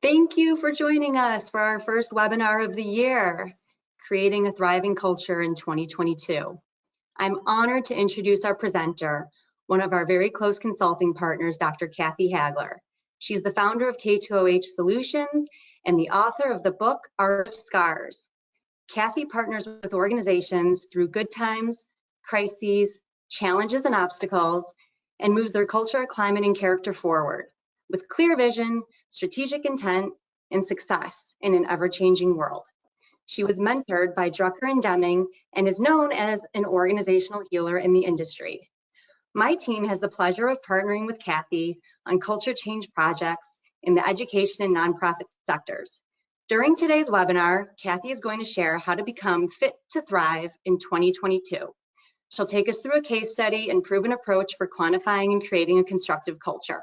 Thank you for joining us for our first webinar of the year, Creating a Thriving Culture in 2022. I'm honored to introduce our presenter, one of our very close consulting partners, Dr. Kathy Hagler. She's the founder of K2OH Solutions and the author of the book, Art of Scars. Kathy partners with organizations through good times, crises, challenges and obstacles, and moves their culture, climate, and character forward with clear vision, strategic intent, and success in an ever-changing world. She was mentored by Drucker and Deming and is known as an organizational healer in the industry. My team has the pleasure of partnering with Kathy on culture change projects in the education and nonprofit sectors. During today's webinar, Kathy is going to share how to become fit to thrive in 2022. She'll take us through a case study and proven approach for quantifying and creating a constructive culture.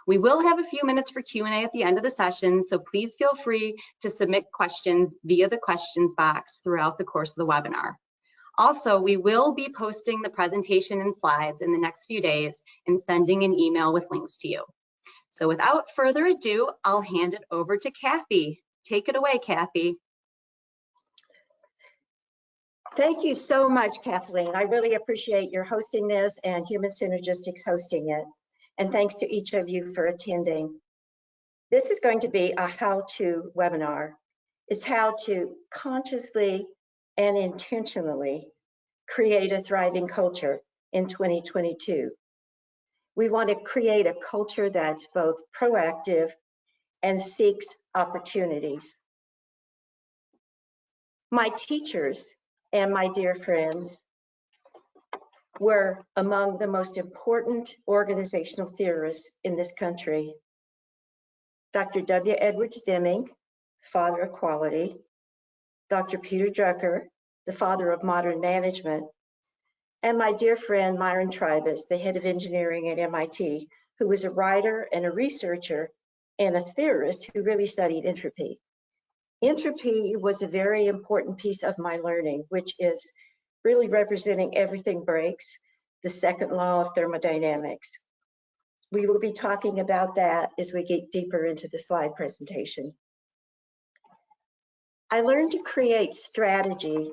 We will have a few minutes for Q&A at the end of the session, so please feel free to submit questions via the questions box throughout the course of the webinar. Also, we will be posting the presentation and slides in the next few days and sending an email with links to you. So without further ado, I'll hand it over to Kathy. Take it away, Kathy. Thank you so much, Kathleen. I really appreciate your hosting this and Human Synergistics hosting it. And thanks to each of you for attending. This is going to be a how-to webinar. It's how to consciously and intentionally create a thriving culture in 2022. We want to create a culture that's both proactive and seeks opportunities. My teachers and my dear friends were among the most important organizational theorists in this country. Dr. W. Edwards Deming, father of quality, Dr. Peter Drucker, the father of modern management, and my dear friend Myron Tribus, the head of engineering at MIT, who was a writer and a researcher and a theorist who really studied entropy. Entropy was a very important piece of my learning, which is really representing everything breaks, the second law of thermodynamics. We will be talking about that as we get deeper into the slide presentation. I learned to create strategy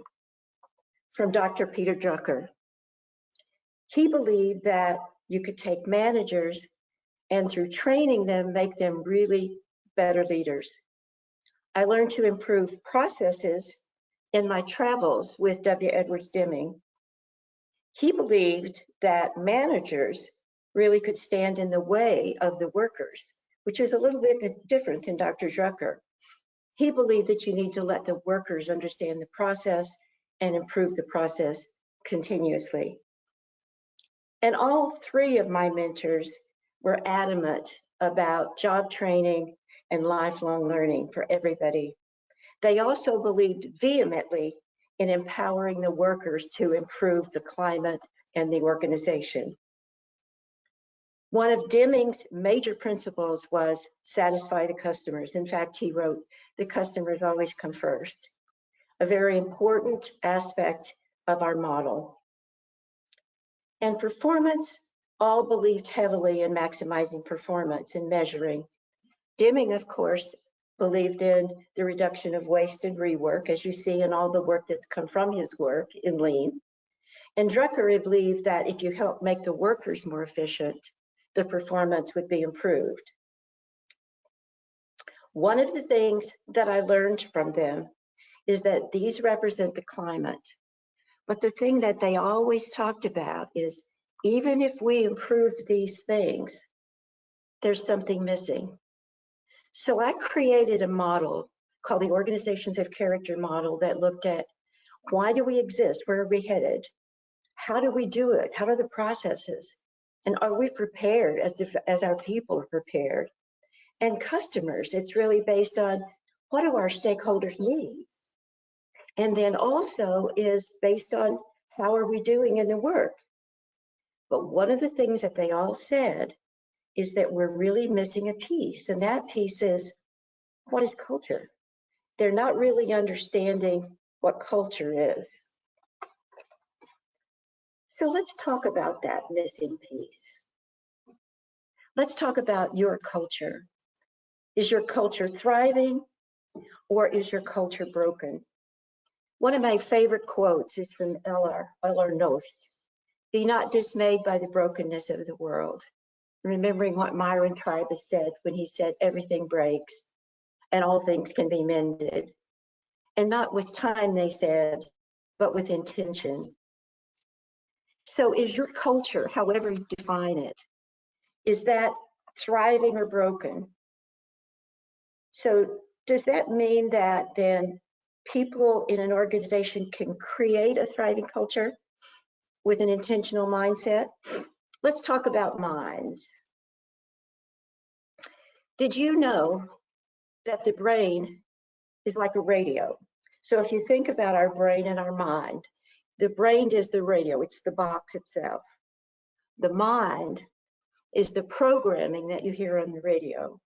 from Dr. Peter Drucker. He believed that you could take managers and through training them, make them really better leaders. I learned to improve processes in my travels with W. Edwards Deming. He believed that managers really could stand in the way of the workers, which is a little bit different than Dr. Drucker. He believed that you need to let the workers understand the process and improve the process continuously. And all three of my mentors were adamant about job training and lifelong learning for everybody. They also believed vehemently in empowering the workers to improve the climate and the organization. One of Deming's major principles was satisfy the customers. In fact, he wrote, the customers always come first, a very important aspect of our model. And performance, all believed heavily in maximizing performance and measuring. Deming, of course, believed in the reduction of waste and rework, as you see in all the work that's come from his work in Lean. And Drucker believed that if you help make the workers more efficient, the performance would be improved. One of the things that I learned from them is that these represent the climate. But the thing that they always talked about is even if we improve these things, there's something missing. So I created a model called the Organizations of Character model that looked at why do we exist? Where are we headed? How do we do it? How are the processes? And are we prepared as our people are prepared? And customers, it's really based on what do our stakeholders need? And then also is based on how are we doing in the work? But one of the things that they all said is that we're really missing a piece, and that piece is, what is culture? They're not really understanding what culture is. So let's talk about that missing piece. Let's talk about your culture. Is your culture thriving or is your culture broken? One of my favorite quotes is from L.R. Noakes. Be not dismayed by the brokenness of the world. Remembering what Myron Tribus said when he said everything breaks and all things can be mended. And not with time, they said, but with intention. So is your culture, however you define it, is that thriving or broken? So does that mean that then people in an organization can create a thriving culture with an intentional mindset? Let's talk about minds. Did you know that the brain is like a radio? So if you think about our brain and our mind, the brain is the radio, it's the box itself. The mind is the programming that you hear on the radio,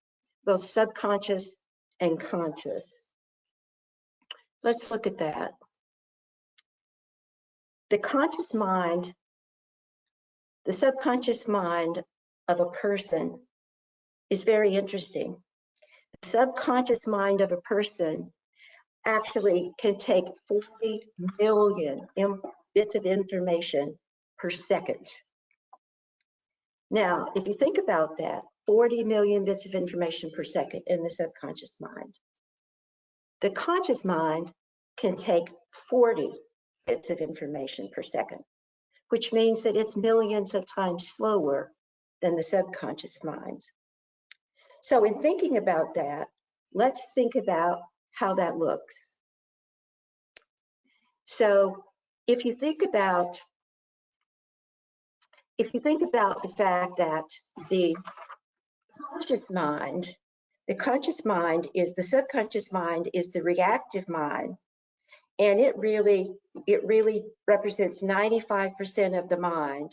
both subconscious and conscious. Let's look at that. The conscious mind, the subconscious mind of a person is very interesting. The subconscious mind of a person actually can take 40 million bits of information per second. Now, if you think about that, 40 million bits of information per second in the subconscious mind. The conscious mind can take 40 bits of information per second, which means that it's millions of times slower than the subconscious minds. So in thinking about that, let's think about how that looks. So if you think about the fact that the conscious mind is the subconscious mind is the reactive mind, and it really represents 95% of the mind.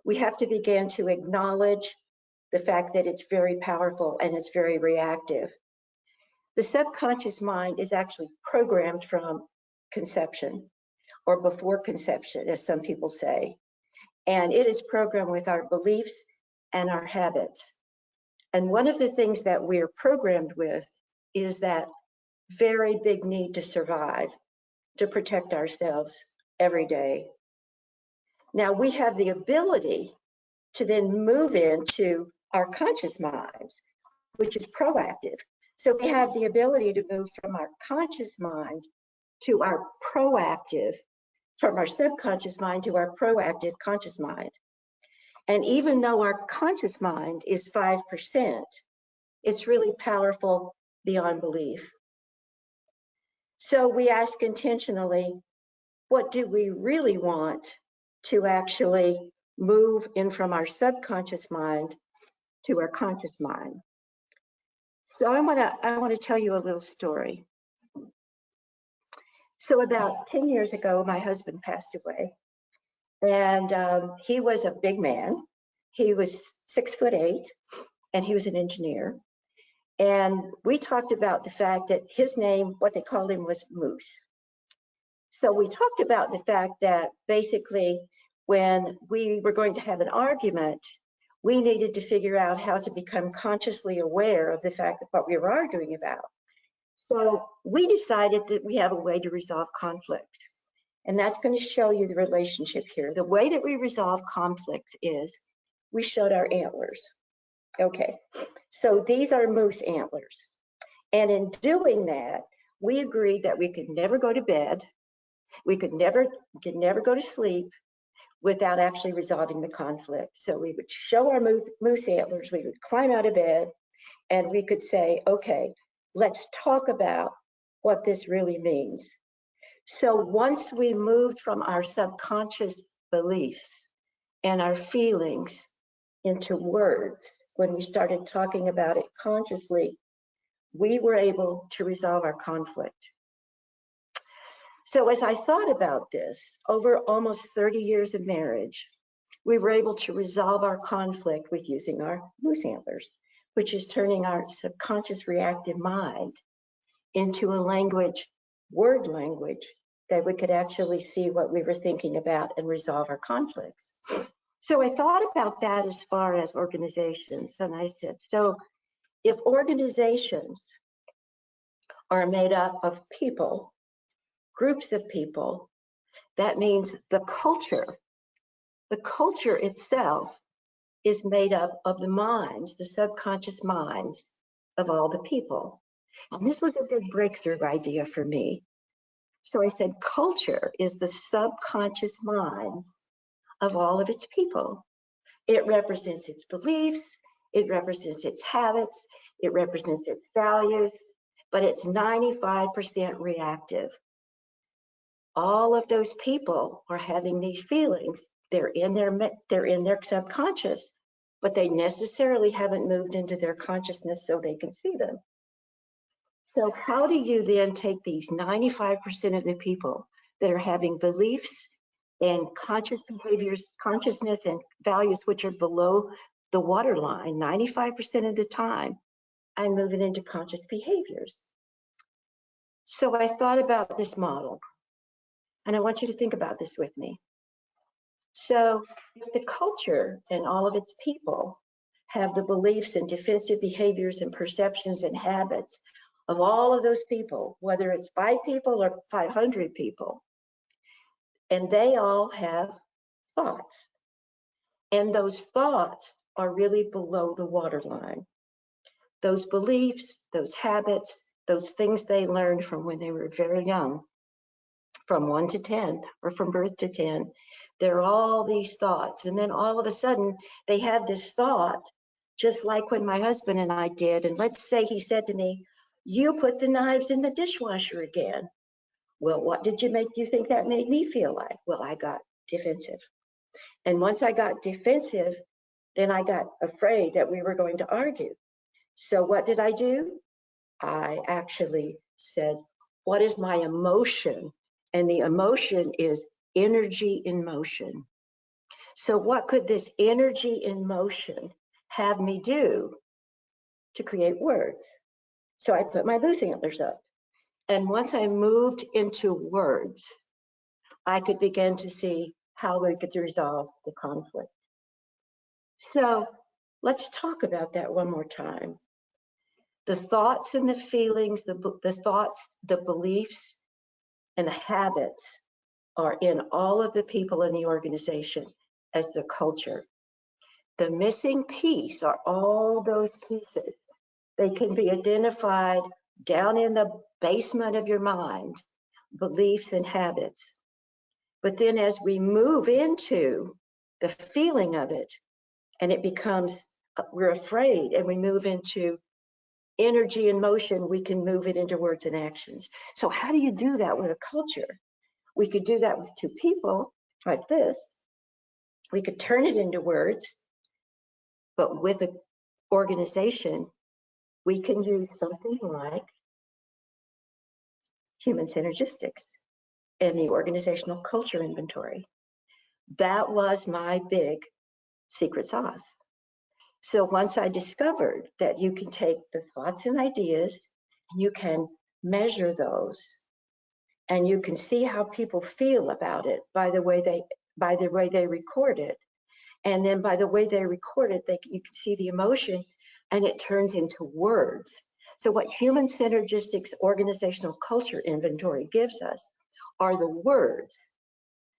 We have to begin to acknowledge the fact that it's very powerful and it's very reactive. The subconscious mind is actually programmed from conception or before conception, as some people say. And it is programmed with our beliefs and our habits. And one of the things that we're programmed with is that very big need to survive, to protect ourselves every day. Now we have the ability to then move into our conscious minds, which is proactive. So we have the ability to move from our conscious mind to our proactive, from our subconscious mind to our proactive conscious mind. And even though our conscious mind is 5%, it's really powerful beyond belief. So we ask intentionally, what do we really want to actually move in from our subconscious mind to our conscious mind? So I want to tell you a little story. So about 10 years ago, my husband passed away, and he was a big man. He was 6'8", and he was an engineer. And we talked about the fact that his name, what they called him, was Moose. So we talked about the fact that basically when we were going to have an argument, we needed to figure out how to become consciously aware of the fact that what we were arguing about. So we decided that we have a way to resolve conflicts. And that's going to show you the relationship here. The way that we resolve conflicts is we showed our antlers. Okay, so these are moose antlers. And in doing that, we agreed that we could never go to bed, we could never go to sleep without actually resolving the conflict. So we would show our moose antlers, we would climb out of bed, and we could say, okay, let's talk about what this really means. So once we moved from our subconscious beliefs and our feelings into words, when we started talking about it consciously, we were able to resolve our conflict. So as I thought about this, over almost 30 years of marriage, we were able to resolve our conflict with using our moose antlers, which is turning our subconscious reactive mind into a language, word language, that we could actually see what we were thinking about and resolve our conflicts. So I thought about that as far as organizations, and I said, so if organizations are made up of people, groups of people, that means the culture itself is made up of the minds, the subconscious minds of all the people. And this was a big breakthrough idea for me. So I said, culture is the subconscious mind of all of its people. It represents its beliefs, it represents its habits, it represents its values, but it's 95% reactive. All of those people are having these feelings. They're in their subconscious, but they necessarily haven't moved into their consciousness so they can see them. So how do you then take these 95% of the people that are having beliefs and conscious behaviors, consciousness and values which are below the waterline 95% of the time, I'm moving into conscious behaviors. So I thought about this model, and I want you to think about this with me. So if the culture and all of its people have the beliefs and defensive behaviors and perceptions and habits of all of those people, whether it's 5 people or 500 people, and they all have thoughts, and those thoughts are really below the waterline. Those beliefs, those habits, those things they learned from when they were very young, from 1 to 10 or from birth to 10, they're all these thoughts. And then all of a sudden they have this thought, just like when my husband and I did. And let's say he said to me, "You put the knives in the dishwasher again." Well, what did you think that made me feel like? Well, I got defensive. And once I got defensive, then I got afraid that we were going to argue. So what did I do? I actually said, what is my emotion? And the emotion is energy in motion. So what could this energy in motion have me do to create words? So I put my moose antlers up. And once I moved into words, I could begin to see how we could resolve the conflict. So let's talk about that one more time. The thoughts and the feelings, the thoughts, the beliefs, and the habits are in all of the people in the organization as the culture. The missing piece are all those pieces. They can be identified down in the basement of your mind, beliefs and habits. But then as we move into the feeling of it, and it becomes, we're afraid, and we move into energy and motion, we can move it into words and actions. So how do you do that with a culture? We could do that with 2 people like this. We could turn it into words, but with an organization, we can use something like human synergistics and the organizational culture inventory. That was my big secret sauce. So once I discovered that you can take the thoughts and ideas and you can measure those, and you can see how people feel about it by the way they record it, and then by the way they record it, you can see the emotion, and it turns into words. So what human synergistics organizational culture inventory gives us are the words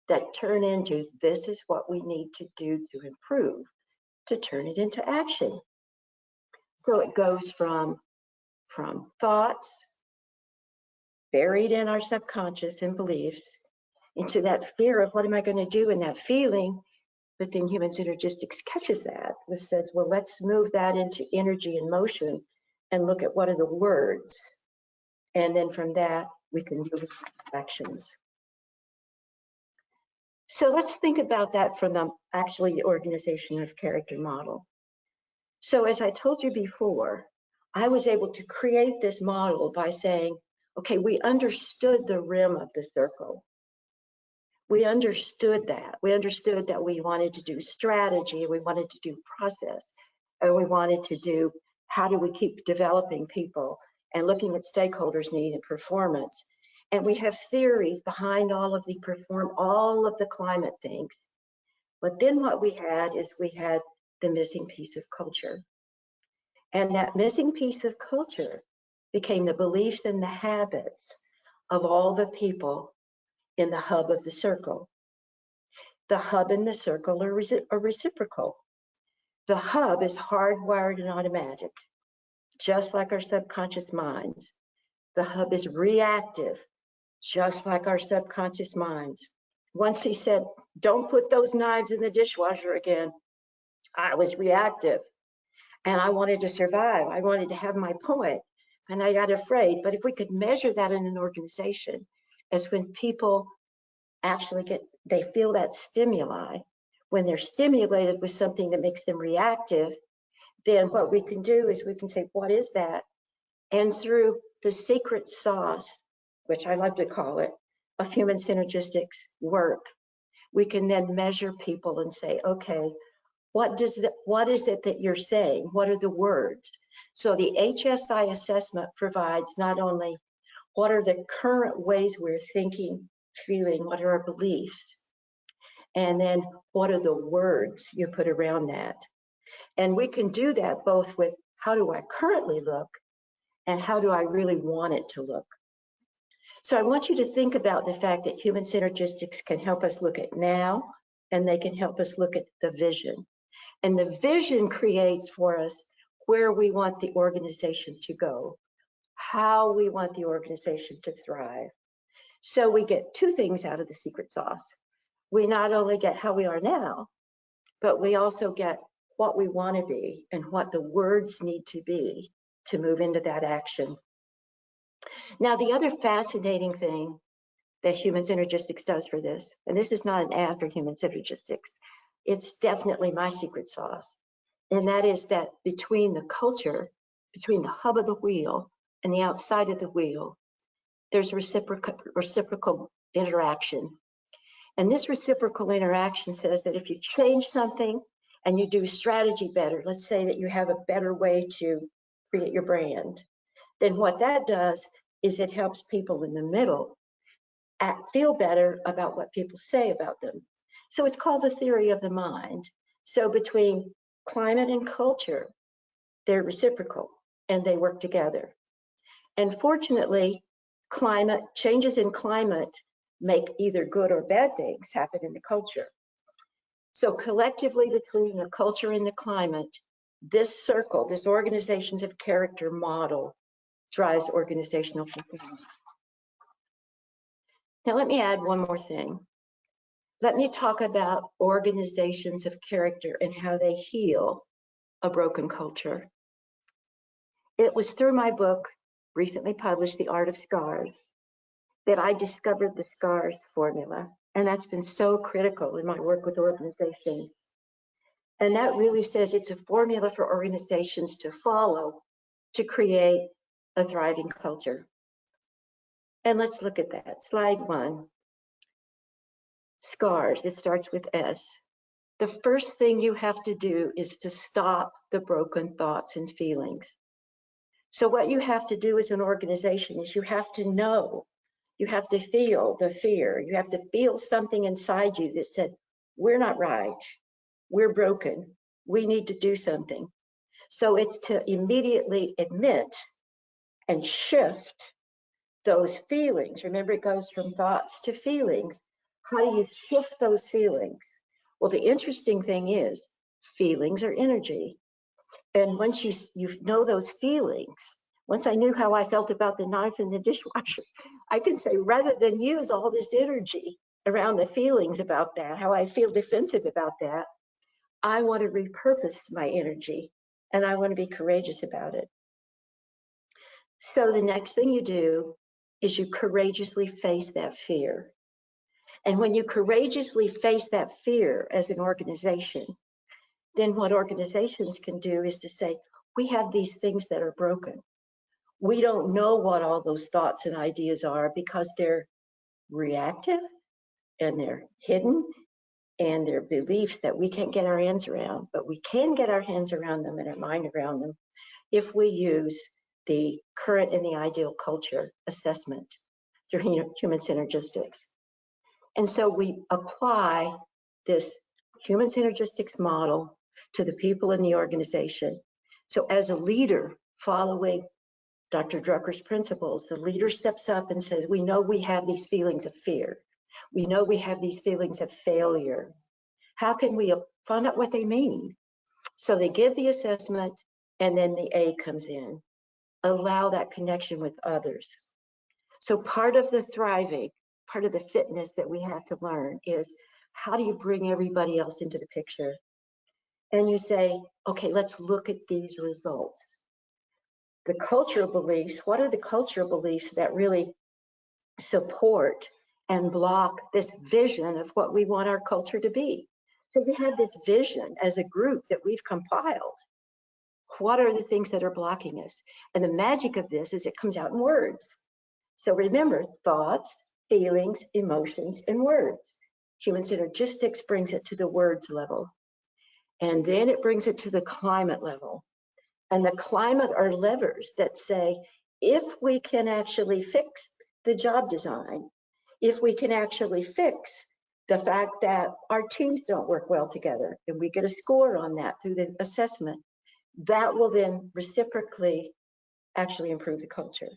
that turn into, this is what we need to do to improve, to turn it into action. So it goes from thoughts buried in our subconscious and beliefs into that fear of what am I going to do, and that feeling. But then human synergistics catches that. It says, well, let's move that into energy and motion and look at what are the words. And then from that, we can move actions. So let's think about that from the organization of character model. So as I told you before, I was able to create this model by saying, okay, we understood the rim of the circle. We understood that. We understood that we wanted to do strategy, we wanted to do process, and we wanted to do how do we keep developing people and looking at stakeholders' need and performance. And we have theories behind all of the climate things. But then what we had is we had the missing piece of culture. And that missing piece of culture became the beliefs and the habits of all the people in the hub of the circle. The hub and the circle are reciprocal. The hub is hardwired and automatic, just like our subconscious minds. The hub is reactive, just like our subconscious minds. Once he said, don't put those knives in the dishwasher again, I was reactive and I wanted to survive. I wanted to have my point and I got afraid. But if we could measure that in an organization, as when people actually they feel that stimuli, when they're stimulated with something that makes them reactive, then what we can do is we can say, what is that? And through the secret sauce, which I love to call it, of human synergistics work, we can then measure people and say, okay, what is it that you're saying? What are the words? So the HSI assessment provides not only what are the current ways we're thinking, feeling, what are our beliefs, and then what are the words you put around that. And we can do that both with how do I currently look and how do I really want it to look. So I want you to think about the fact that human synergistics can help us look at now, and they can help us look at the vision. And the vision creates for us where we want the organization to go, how we want the organization to thrive. So we get two things out of the secret sauce. We not only get how we are now, but we also get what we want to be and what the words need to be to move into that action. Now, the other fascinating thing that human synergistics does for this, and this is not an ad for human synergistics, it's definitely my secret sauce, and that is that between the culture, between the hub of the wheel and the outside of the wheel, there's reciprocal interaction. And this reciprocal interaction says that if you change something and you do strategy better, let's say that you have a better way to create your brand, then what that does is it helps people in the middle feel better about what people say about them. So it's called the theory of the mind. So between climate and culture, they're reciprocal and they work together. And fortunately, changes in climate make either good or bad things happen in the culture. So collectively between the culture and the climate, this circle, this organizations of character model drives organizational performance. Now let me add one more thing. Let me talk about organizations of character and how they heal a broken culture. It was through my book, recently published, The Art of Scars, that I discovered the SCARS formula. And that's been so critical in my work with organizations. And that really says it's a formula for organizations to follow to create a thriving culture. And let's look at that. Slide 1. SCARS, it starts with S. The first thing you have to do is to stop the broken thoughts and feelings. So what you have to do as an organization is you have to know, you have to feel the fear. You have to feel something inside you that said, we're not right, we're broken, we need to do something. So it's to immediately admit and shift those feelings. Remember, it goes from thoughts to feelings. How do you shift those feelings? Well, the interesting thing is feelings are energy. And once you know those feelings, once I knew how I felt about the knife in the dishwasher, I can say, rather than use all this energy around the feelings about that, how I feel defensive about that, I want to repurpose my energy and I want to be courageous about it. So the next thing you do is you courageously face that fear. And when you courageously face that fear as an organization, then what organizations can do is to say, we have these things that are broken. We don't know what all those thoughts and ideas are because they're reactive and they're hidden and they're beliefs that we can't get our hands around, but we can get our hands around them and our mind around them if we use the current and the ideal culture assessment through human synergistics. And so we apply this human synergistics model to the people in the organization So as a leader following Dr. Drucker's principles, the leader steps up and says, we know we have these feelings of fear. We know we have these feelings of failure. How can we find out what they mean? So they give the assessment, and then the A comes in. Allow that connection with others. So part of the thriving, part of the fitness that we have to learn is, how do you bring everybody else into the picture? And you say, okay, let's look at these results. The cultural beliefs, what are the cultural beliefs that really support and block this vision of what we want our culture to be? So we have this vision as a group that we've compiled. What are the things that are blocking us? And the magic of this is it comes out in words. So remember, thoughts, feelings, emotions, and words. Human synergistics brings it to the words level. And then it brings it to the climate level. And the climate are levers that say, if we can actually fix the job design, if we can actually fix the fact that our teams don't work well together, and we get a score on that through the assessment, that will then reciprocally actually improve the culture.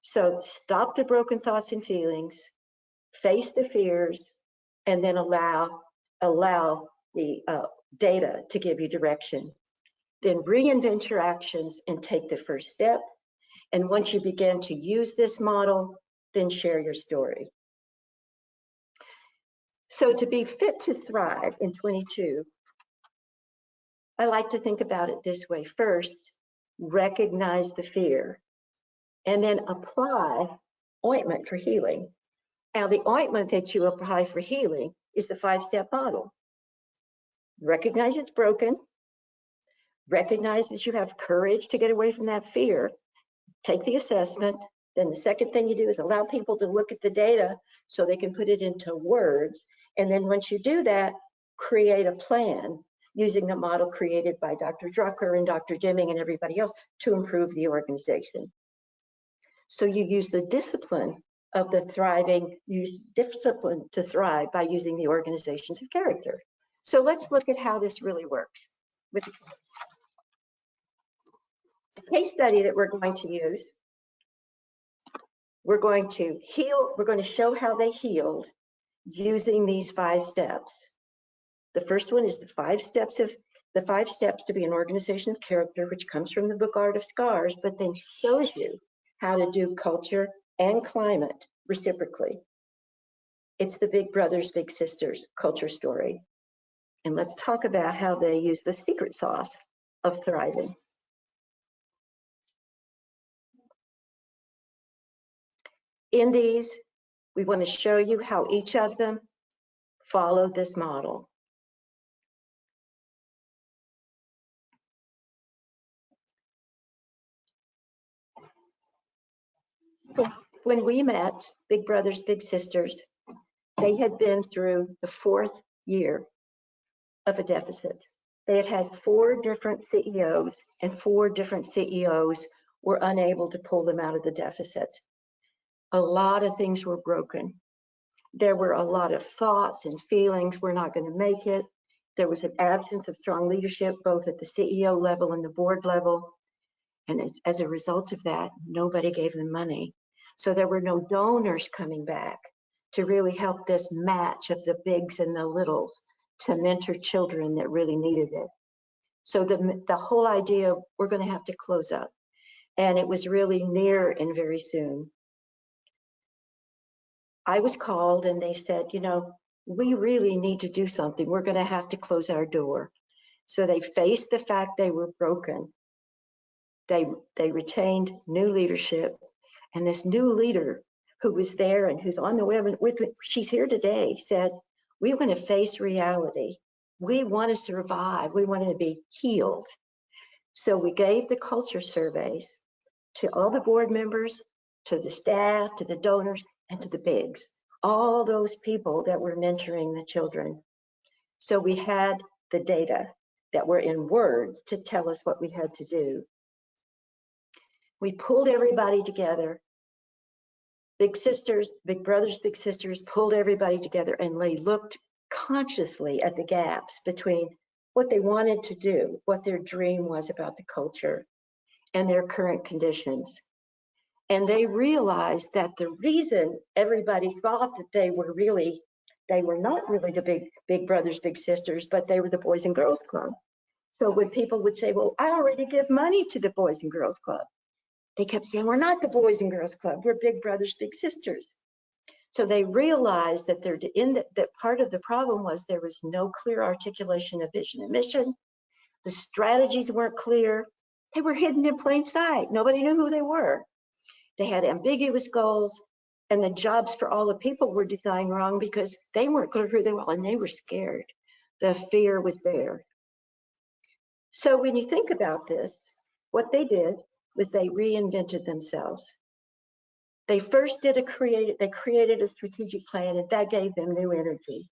So stop the broken thoughts and feelings, face the fears, and then allow the data to give you direction. Then reinvent your actions and take the first step. And once you begin to use this model, then share your story. So to be fit to thrive in 22, I like to think about it this way. First, recognize the fear, and then apply ointment for healing. Now, the ointment that you apply for healing is the 5-step model. Recognize it's broken. Recognize that you have courage to get away from that fear. Take the assessment. Then the second thing you do is allow people to look at the data so they can put it into words. And then once you do that, create a plan using the model created by Dr. Drucker and Dr. Deming and everybody else to improve the organization. So you use the discipline of the thriving, use discipline to thrive by using the organizations of character. So let's look at how this really works. With the case study that we're going to use, we're going to show how they healed using these 5 steps. The first one is the 5 steps to be an organization of character, which comes from the book Art of Scars, but then shows you how to do culture and climate reciprocally. It's the Big Brothers, Big Sisters culture story. And let's talk about how they use the secret sauce of thriving. In these, we want to show you how each of them followed this model. When we met, Big Brothers, Big Sisters, they had been through the 4th year of a deficit. They had had 4 different CEOs, and 4 different CEOs were unable to pull them out of the deficit. A lot of things were broken. There were a lot of thoughts and feelings, we're not going to make it. There was an absence of strong leadership, both at the CEO level and the board level. And as a result of that, nobody gave them money. So there were no donors coming back to really help this match of the bigs and the littles to mentor children that really needed it. So the whole idea, we're going to have to close up. And it was really near and very soon. I was called and they said, you know, we really need to do something. We're going to have to close our door. So they faced the fact they were broken. They retained new leadership. And this new leader who was there and who's on the web with me, she's here today, said, we want to face reality. We want to survive. We want to be healed. So we gave the culture surveys to all the board members, to the staff, to the donors, and to the bigs, all those people that were mentoring the children. So we had the data that were in words to tell us what we had to do. We pulled everybody together. Big sisters, big brothers, big sisters pulled everybody together, and they looked consciously at the gaps between what they wanted to do, what their dream was about the culture and their current conditions. And they realized that the reason everybody thought that they were not really the big brothers, big sisters, but they were the Boys and Girls Club. So when people would say, well, I already give money to the Boys and Girls Club, they kept saying, we're not the Boys and Girls Club, we're big brothers, big sisters. So they realized that that part of the problem was there was no clear articulation of vision and mission. The strategies weren't clear. They were hidden in plain sight. Nobody knew who they were. They had ambiguous goals, and the jobs for all the people were designed wrong because they weren't clear who they were, and they were scared. The fear was there. So when you think about this, what they did was they reinvented themselves. They first created a strategic plan, and that gave them new energy.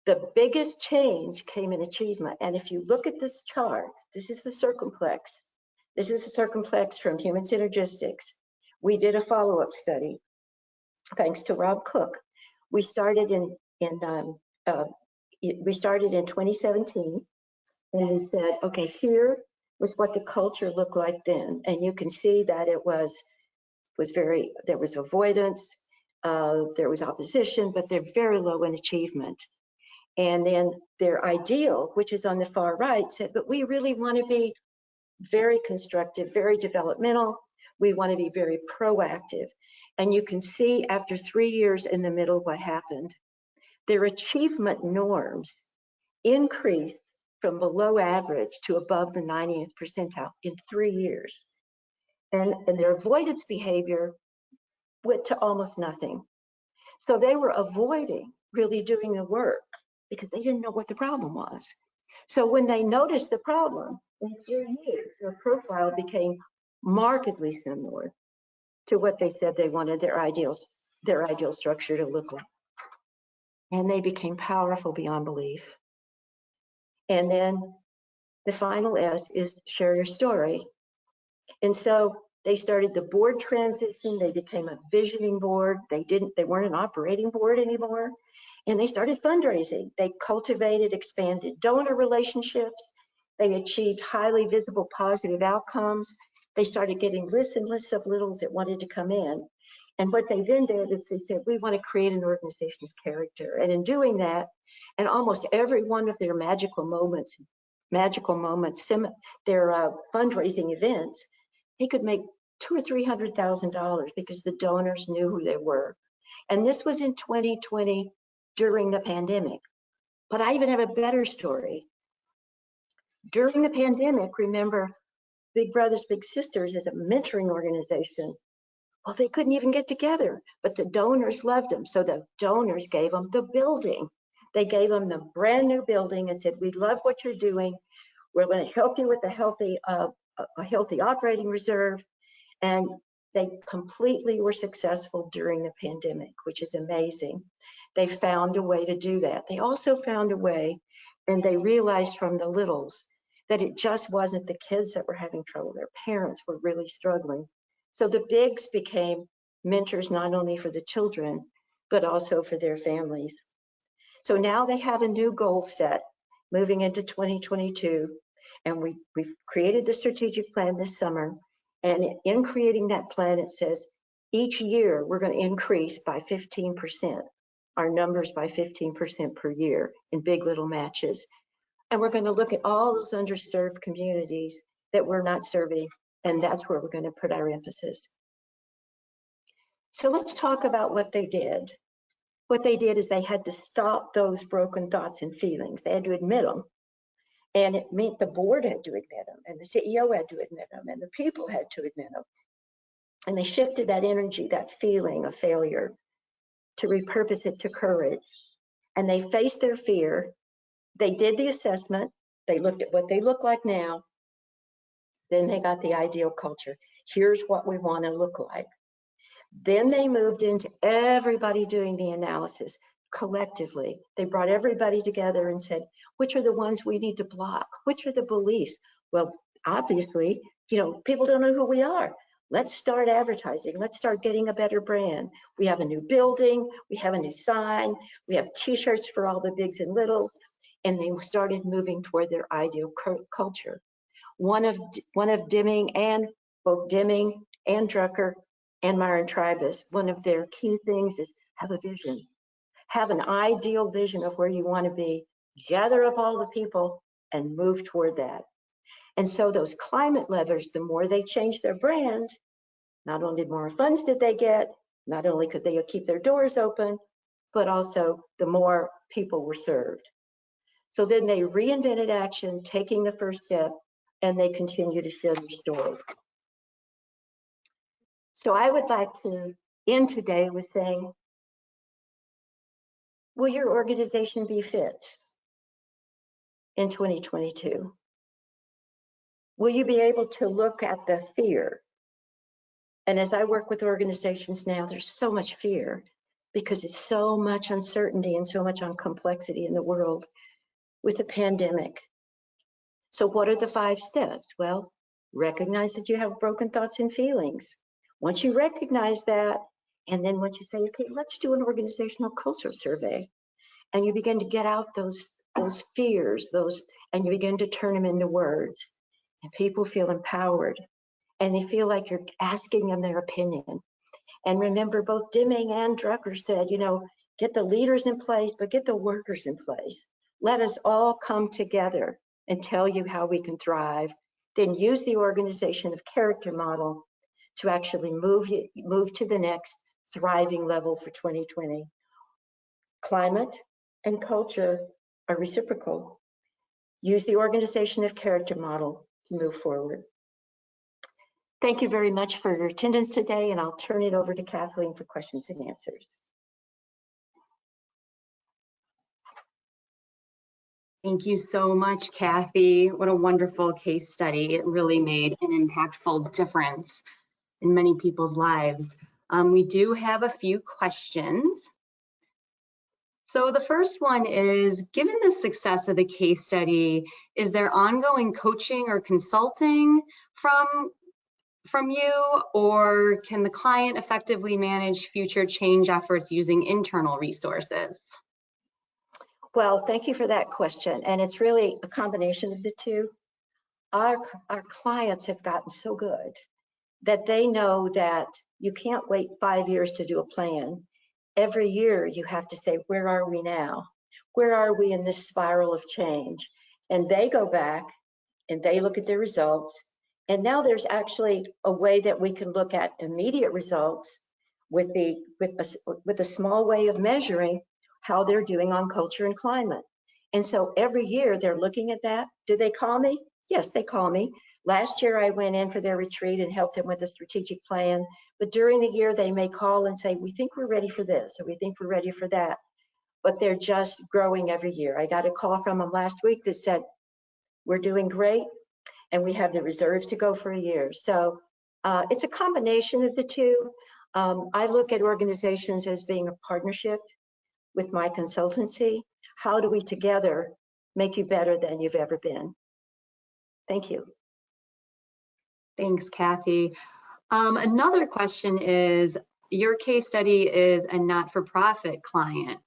The biggest change came in achievement. And if you look at this chart, this is the circumplex. This is the circumplex from human synergistics. We did a follow-up study, thanks to Rob Cook. We started in 2017, and we said, okay, here was what the culture looked like then. And you can see that there was avoidance, there was opposition, but they're very low in achievement. And then their ideal, which is on the far right, said, but we really want to be very constructive, very developmental. We want to be very proactive. And you can see after 3 years in the middle what happened. Their achievement norms increased from below average to above the 90th percentile in 3 years. And their avoidance behavior went to almost nothing. So they were avoiding really doing the work because they didn't know what the problem was. So when they noticed the problem, in 3 years, their profile became markedly similar to what they said they wanted their ideal structure to look like. And they became powerful beyond belief. And then the final S is share your story. And so they started the board transition. They became a visioning board. They weren't an operating board anymore. And they started fundraising. They cultivated, expanded donor relationships. They achieved highly visible positive outcomes. They started getting lists and lists of littles that wanted to come in. And what they then did is they said, we want to create an organization's character. And in doing that, and almost every one of their magical moments, their fundraising events, they could make $200,000 or $300,000 because the donors knew who they were. And this was in 2020 during the pandemic. But I even have a better story. During the pandemic, remember, Big Brothers Big Sisters is a mentoring organization. Well, they couldn't even get together, but the donors loved them. So the donors gave them the building. They gave them the brand new building and said, we love what you're doing. We're going to help you with a healthy operating reserve. And they completely were successful during the pandemic, which is amazing. They found a way to do that. They also found a way, and they realized from the littles that it just wasn't the kids that were having trouble. Their parents were really struggling. So the bigs became mentors not only for the children, but also for their families. So now they have a new goal set moving into 2022. And we've created the strategic plan this summer. And in creating that plan, it says each year we're going to increase by 15%, our numbers by 15% per year in big little matches. And we're going to look at all those underserved communities that we're not serving. And that's where we're going to put our emphasis. So let's talk about what they did. What they did is they had to stop those broken thoughts and feelings. They had to admit them. And it meant the board had to admit them, and the CEO had to admit them, and the people had to admit them. And they shifted that energy, that feeling of failure, to repurpose it to courage. And they faced their fear. They did the assessment. They looked at what they look like now. Then they got the ideal culture. Here's what we want to look like. Then they moved into everybody doing the analysis collectively. They brought everybody together and said, which are the ones we need to block? Which are the beliefs? Well, obviously, people don't know who we are. Let's start advertising. Let's start getting a better brand. We have a new building. We have a new sign. We have t-shirts for all the bigs and littles. and they started moving toward their ideal culture. One of Deming and both Deming and Drucker and Myron Tribus, one of their key things is have a vision. Have an ideal vision of where you want to be, gather up all the people and move toward that. And so those climate levers, the more they changed their brand, not only more funds did they get, not only could they keep their doors open, but also the more people were served. So then they reinvented action, taking the first step, and they continue to share their story. So I would like to end today with saying, will your organization be fit in 2022? Will you be able to look at the fear? And as I work with organizations now, there's so much fear because it's so much uncertainty and so much complexity in the world with the pandemic. So what are the 5 steps? Well, recognize that you have broken thoughts and feelings. Once you recognize that, and then once you say, okay, let's do an organizational culture survey, and you begin to get out those fears, and you begin to turn them into words, and people feel empowered, and they feel like you're asking them their opinion. And remember, both Deming and Drucker said, get the leaders in place, but get the workers in place. Let us all come together and tell you how we can thrive. Then use the organization of character model to actually move to the next thriving level for 2020. Climate and culture are reciprocal. Use the organization of character model to move forward. Thank you very much for your attendance today, and I'll turn it over to Kathleen for questions and answers. Thank you so much, Kathy. What a wonderful case study. It really made an impactful difference in many people's lives. We do have a few questions. So the first one is, given the success of the case study, is there ongoing coaching or consulting from you, or can the client effectively manage future change efforts using internal resources? Well, thank you for that question. And it's really a combination of the two. Our clients have gotten so good that they know that you can't wait 5 years to do a plan. Every year you have to say, where are we now? Where are we in this spiral of change? And they go back and they look at their results. And now there's actually a way that we can look at immediate results with a small way of measuring how they're doing on culture and climate. And so every year they're looking at that. Do they call me? Yes, they call me. Last year I went in for their retreat and helped them with a strategic plan. But during the year they may call and say, we think we're ready for this, or we think we're ready for that. But they're just growing every year. I got a call from them last week that said, we're doing great and we have the reserves to go for a year. So it's a combination of the two. I look at organizations as being a partnership with my consultancy. How do we together make you better than you've ever been? Thank you. Thanks, Kathy. Another question is, your case study is a not-for-profit client.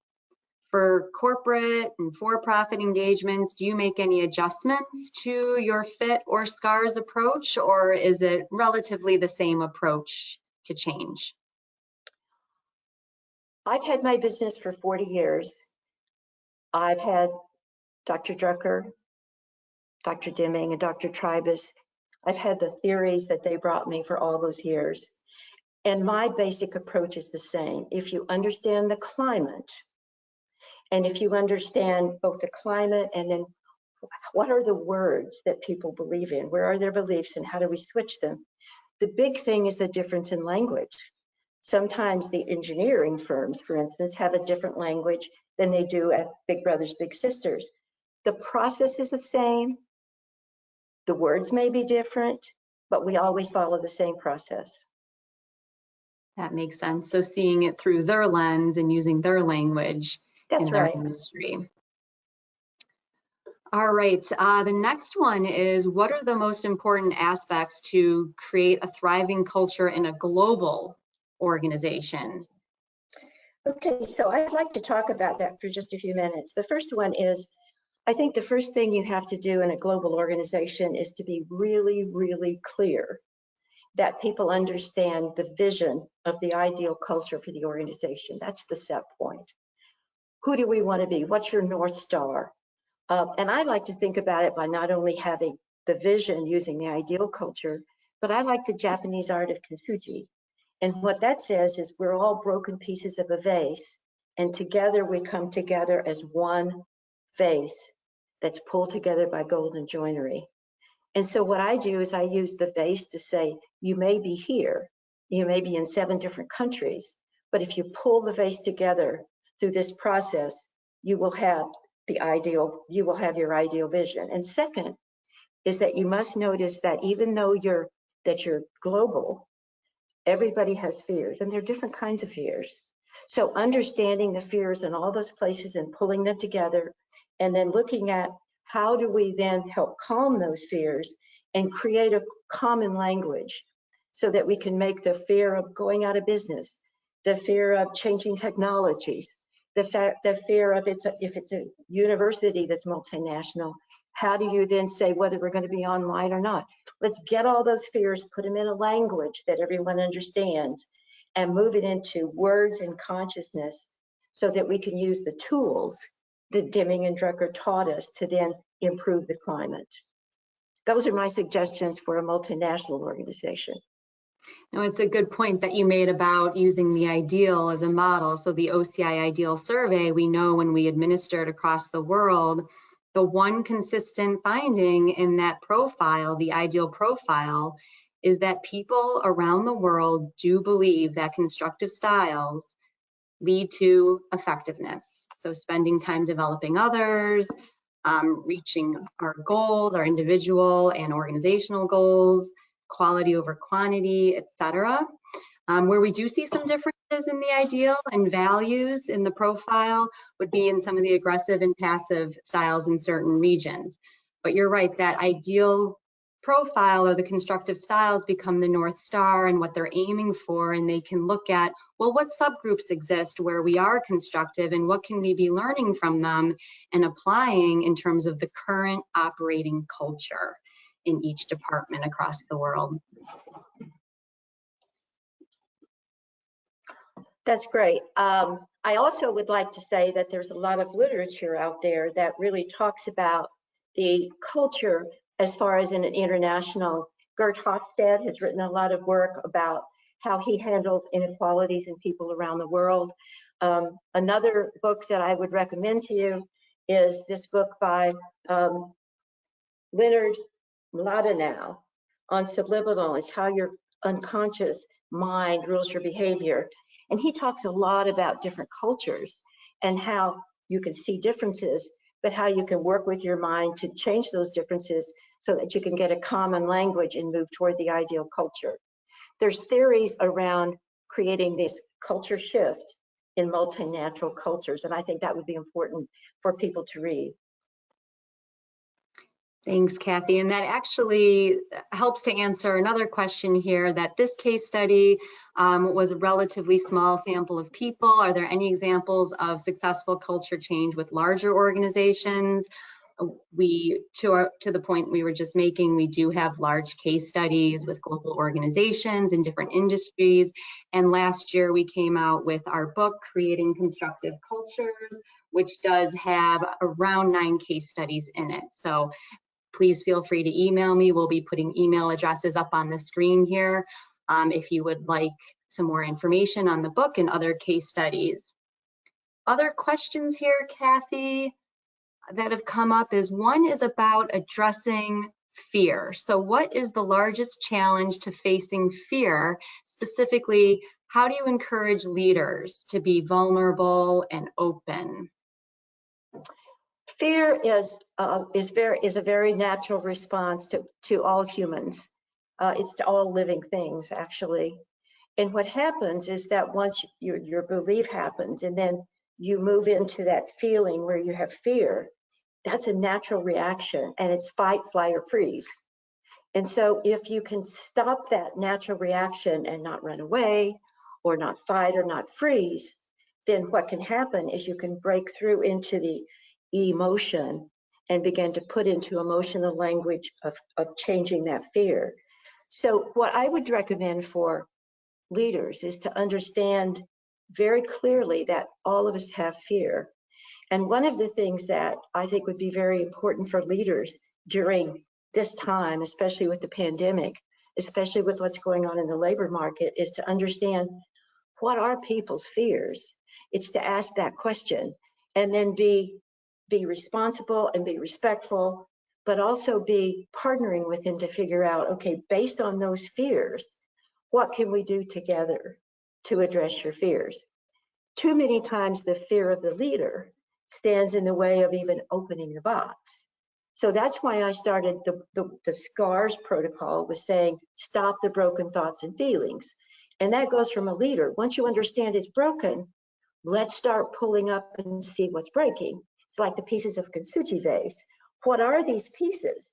For corporate and for-profit engagements, do you make any adjustments to your FIT or SCARS approach, or is it relatively the same approach to change? I've had my business for 40 years. I've had Dr. Drucker, Dr. Deming, and Dr. Tribus. I've had the theories that they brought me for all those years. And my basic approach is the same. If you understand the climate, and if you understand both the climate and then what are the words that people believe in, where are their beliefs and how do we switch them? The big thing is the difference in language. Sometimes the engineering firms, for instance, have a different language than they do at Big Brothers Big Sisters. The process is the same. The words may be different, but we always follow the same process. That makes sense. So seeing it through their lens and using their language in their industry. All right, the next one is, what are the most important aspects to create a thriving culture in a global organization? Okay, so I'd like to talk about that for just a few minutes. The first one is, I think the first thing you have to do in a global organization is to be really, really clear that people understand the vision of the ideal culture for the organization. That's the set point. Who do we want to be? What's your North Star? And I like to think about it by not only having the vision using the ideal culture, but I like the Japanese art of kintsugi. And what that says is we're all broken pieces of a vase, and together we come together as one vase that's pulled together by golden joinery. And so what I do is I use the vase to say, you may be here, you may be in 7 different countries, but if you pull the vase together through this process, you will have your ideal vision. And second is that you must notice that even though you're global, everybody has fears, and there are different kinds of fears. So understanding the fears in all those places and pulling them together, and then looking at how do we then help calm those fears and create a common language so that we can make the fear of going out of business, the fear of changing technologies, the fear of if it's a university that's multinational, how do you then say whether we're going to be online or not? Let's get all those fears, put them in a language that everyone understands, and move it into words and consciousness so that we can use the tools that Deming and Drucker taught us to then improve the climate. Those are my suggestions for a multinational organization. No, it's a good point that you made about using the ideal as a model. So the OCI Ideal Survey, we know when we administer it across the world, the one consistent finding in that profile, the ideal profile, is that people around the world do believe that constructive styles lead to effectiveness. So spending time developing others, reaching our goals, our individual and organizational goals, quality over quantity, etc. Where we do see some differences in the ideal and values in the profile would be in some of the aggressive and passive styles in certain regions. But you're right, that ideal profile or the constructive styles become the North Star and what they're aiming for, and they can look at, well, what subgroups exist where we are constructive and what can we be learning from them and applying in terms of the current operating culture in each department across the world. That's great. I also would like to say that there's a lot of literature out there that really talks about the culture as far as in an international. Gert Hofstede has written a lot of work about how he handles inequalities in people around the world. Another book that I would recommend to you is this book by Leonard Mlodinow on subliminal. It's how your unconscious mind rules your behavior. And he talks a lot about different cultures and how you can see differences, but how you can work with your mind to change those differences so that you can get a common language and move toward the ideal culture. There's theories around creating this culture shift in multinational cultures, and I think that would be important for people to read. Thanks, Kathy. And that actually helps to answer another question here, that this case study was a relatively small sample of people. Are there any examples of successful culture change with larger organizations? To the point we were just making, we do have large case studies with global organizations in different industries. And last year we came out with our book, Creating Constructive Cultures, which does have around 9 case studies in it. So please feel free to email me. We'll be putting email addresses up on the screen here if you would like some more information on the book and other case studies. Other questions here, Kathy, that have come up is, one is about addressing fear. So what is the largest challenge to facing fear? Specifically, how do you encourage leaders to be vulnerable and open? Fear is a very natural response to all humans. It's to all living things, actually. And what happens is that once your belief happens and then you move into that feeling where you have fear, that's a natural reaction, and it's fight, flight, or freeze. And so if you can stop that natural reaction and not run away or not fight or not freeze, then what can happen is you can break through into the emotion and begin to put into emotional language of changing that fear. So what I would recommend for leaders is to understand very clearly that all of us have fear. And one of the things that I think would be very important for leaders during this time, especially with the pandemic, especially with what's going on in the labor market, is to understand what are people's fears. It's to ask that question and then be responsible and be respectful, but also be partnering with them to figure out, okay, based on those fears, what can we do together to address your fears? Too many times the fear of the leader stands in the way of even opening the box. So that's why I started the SCARS protocol with saying, stop the broken thoughts and feelings. And that goes from a leader. Once you understand it's broken, let's start pulling up and see what's breaking. It's like the pieces of kintsugi vase. What are these pieces?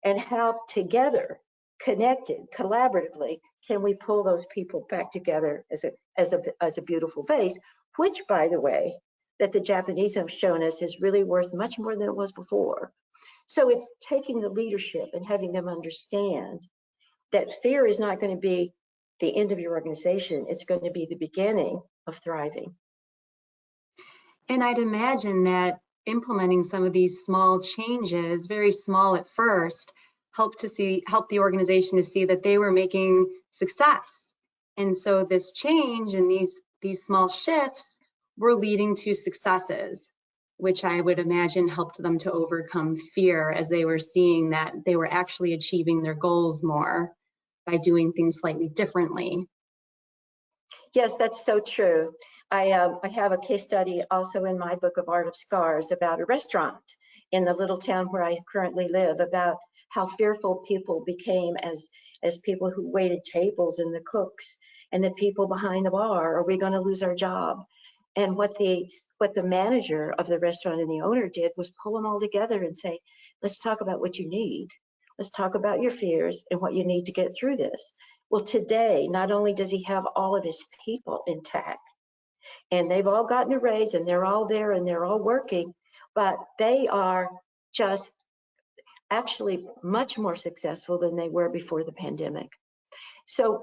And how together, connected, collaboratively, can we pull those people back together as a beautiful vase, which, by the way, that the Japanese have shown us is really worth much more than it was before. So it's taking the leadership and having them understand that fear is not going to be the end of your organization. It's going to be the beginning of thriving. And I'd imagine that implementing some of these small changes, very small at first, help the organization to see that they were making success. And so this change and these small shifts were leading to successes, which I would imagine helped them to overcome fear as they were seeing that they were actually achieving their goals more by doing things slightly differently. Yes, that's so true. I have a case study also in my book of Art of Scars about a restaurant in the little town where I currently live, about how fearful people became as people who waited tables and the cooks and the people behind the bar. Are we going to lose our job? And what the manager of the restaurant and the owner did was pull them all together and say, let's talk about what you need. Let's talk about your fears and what you need to get through this. Well, today, not only does he have all of his people intact, and they've all gotten a raise and they're all there and they're all working, but they are just actually much more successful than they were before the pandemic. So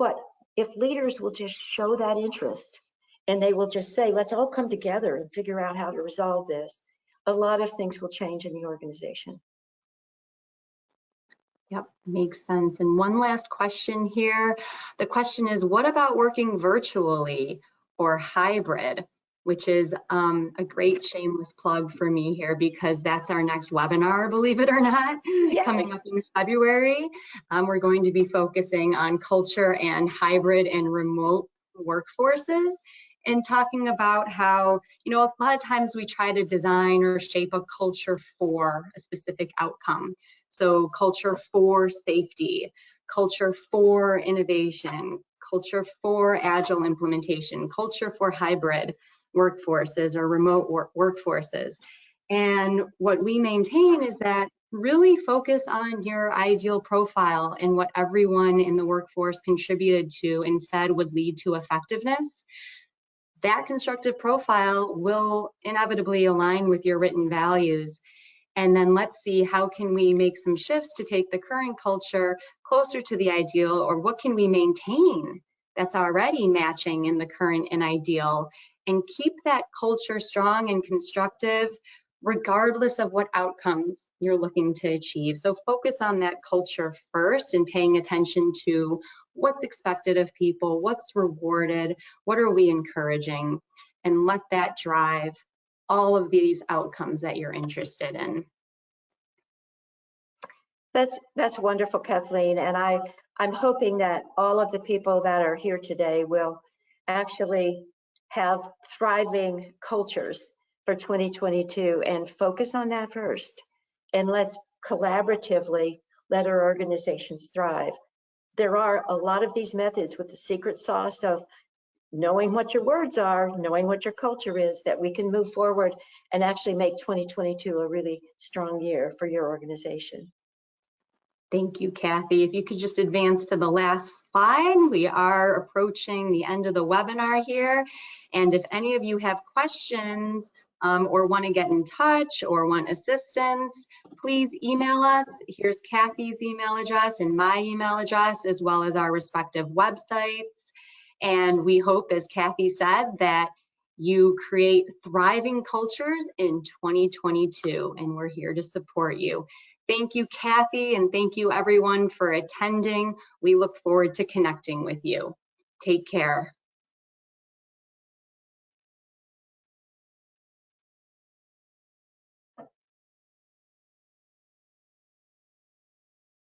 if leaders will just show that interest and they will just say, let's all come together and figure out how to resolve this, a lot of things will change in the organization. Yep, makes sense. And one last question here. The question is, what about working virtually or hybrid? Which is a great shameless plug for me here, because that's our next webinar, believe it or not, yes, coming up in February. We're going to be focusing on culture and hybrid and remote workforces, and talking about how, a lot of times we try to design or shape a culture for a specific outcome. So culture for safety, culture for innovation, culture for agile implementation, culture for hybrid workforces or remote workforces. And what we maintain is that really focus on your ideal profile and what everyone in the workforce contributed to and said would lead to effectiveness. That constructive profile will inevitably align with your written values. And then let's see, how can we make some shifts to take the current culture closer to the ideal, or what can we maintain that's already matching in the current and ideal, and keep that culture strong and constructive regardless of what outcomes you're looking to achieve. So focus on that culture first and paying attention to what's expected of people, what's rewarded, what are we encouraging, and let that drive all of these outcomes that you're interested in. That's wonderful, Kathleen. And I'm hoping that all of the people that are here today will actually have thriving cultures for 2022 and focus on that first. And let's collaboratively let our organizations thrive. There are a lot of these methods with the secret sauce of knowing what your words are, knowing what your culture is, that we can move forward and actually make 2022 a really strong year for your organization. Thank you, Kathy. If you could just advance to the last slide. We are approaching the end of the webinar here. And if any of you have questions or want to get in touch or want assistance, please email us. Here's Kathy's email address and my email address, as well as our respective websites. And we hope, as Kathy said, that you create thriving cultures in 2022, and we're here to support you. Thank you, Kathy, and thank you everyone for attending. We look forward to connecting with you. Take care.